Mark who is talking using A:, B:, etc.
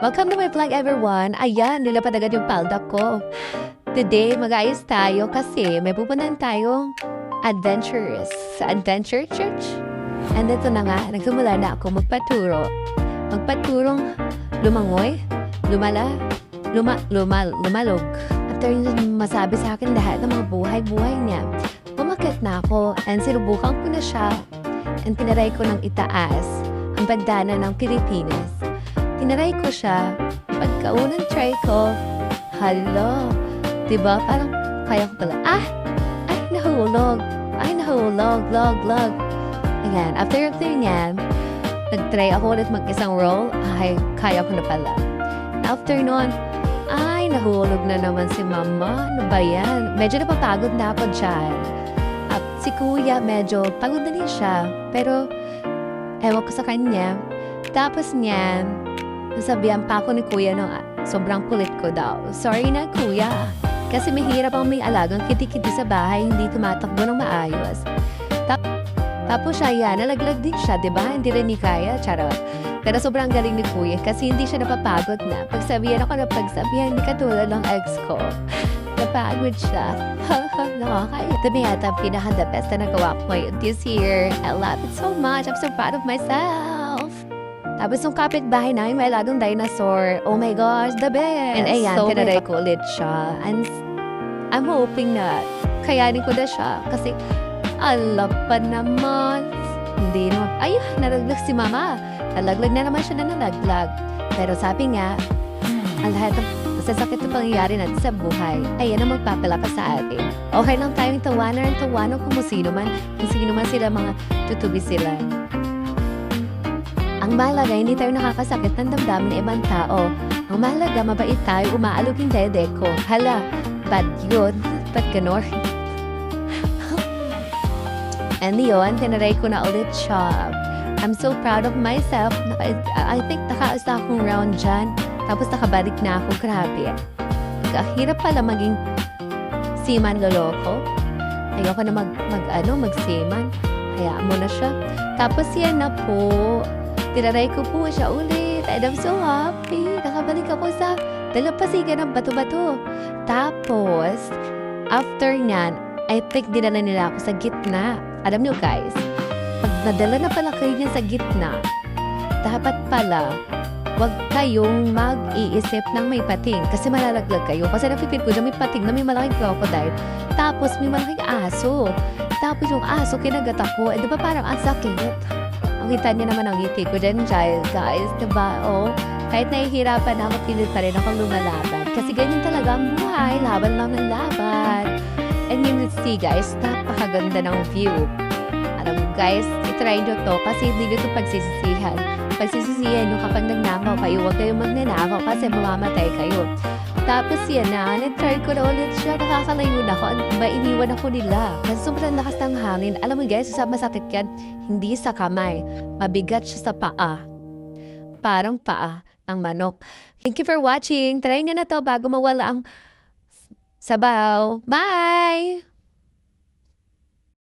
A: Welcome to my vlog everyone. Ayan, nilapad agad yung palda ko. Today, mag-ayos tayo kasi may pupuntahan tayong adventure church. And ito na nga, nagsimula na ako magpaturong lumangoy, lumalog. After yung masabi sa akin lahat ng mga buhay-buhay niya, umakyat na ako and sinubukan ko na siya and tinaray ko ng itaas ang pagdana ng Pilipinas. Tinaray ko siya, pagkaunang try ko, hala, diba? Parang kaya ko pala, nahulog, log. Ayan, after niyan, nag-try ako ulit mag-isang roll, kaya ko na pala. After nun, nahulog na naman si mama, ano ba yan? Medyo napapagod na ako dyan. At si kuya, medyo pagod na din siya, pero ewan ko sa kanya. Tapos niyan, nasabihan pa ako ni kuya no, sobrang kulit ko daw. Sorry na kuya, kasi mahirap ang may alagang kiti-kiti sa bahay, hindi tumatakbo ng maayos. Tapos siya yan, nalaglag din siya, diba? Hindi rin ni kaya, charot. Pero sobrang galing ni kuya kasi hindi siya napapagod na. Pagsabihan ako na pagsabihan, hindi katulad ng ex ko. Napagod siya. Nakakaya. Ito na yata ang pinaka-the best na nagawa ko ngayon this year. I love it so much. I'm so proud of myself. Tapos yung kapitbahay namin may ladong dinosaur. Oh my gosh, the best. And ayan, so tinaray ko ulit siya. And I'm hoping na kayanin ko na siya. Kasi, alam pa naman. Hindi naman. Ayun, nalaglag si mama. Nalaglag na naman siya na nalaglag. Pero sabi nga, ang lahat ng masasakit na pangyayari natin sa buhay, ayan ang magpapalakas sa atin. Okay lang tayong tawanan kung sino man sila, mga tutubi sila. Ang mahalaga, hindi tayo nakakasakit ng damdamin ng ibang tao. Ang mahalaga, mabait tayo, umaalog yung dede ko. Hala, bad yun. Ba't ganon? And yun, tinaray ko na ulit siya. I'm so proud of myself. I think nakaasa akong round dyan. Tapos nakabalik na ako. Grabe. Hirap pala maging seaman loloko. Ayoko na mag-seaman. Hayaan mo na siya. Tapos yan na po. Tinaray ko po siya ulit. And I'm so happy. Nakabalik ako sa dalampasigan ng bato-bato. Tapos, after nyan, I think dinala nila ako sa gitna. Alam niyo guys, pag nadala na pala kayo niya sa gitna, dapat pala, wag kayong mag-iisip ng may pating kasi malalaglag kayo. Kasi napipil ko na may pating na may malaking crocodile, tapos may malaking aso. Tapos yung aso, kinagat ako. Eh, diba parang ang sakit? Ang kita niya naman ang ngiti ko dyan, child, guys. Diba? Oh, kahit nahihirapan ako, pilit pa rin akong lumalaban. Kasi ganyan talaga ang buhay. Laban lang ng laban. And you see, guys, napakaganda ng view. Alam mo, guys, itry nyo to kasi hindi nyo ito pagsisisihan. Pagsisisihan nyo kapag nagnakaw kayo, huwag kayong magnanakaw kasi mamamatay kayo. Tapos yan na, nag-try ko na ulit siya, nakakalayo na ako, mainiwan ako nila. Kasi sobrang lakas ng hangin. Alam mo guys, masakit yan, hindi sa kamay, mabigat siya sa paa. Parang paa ng manok. Thank you for watching. Try nyo na to bago mawala ang sabaw. Bye!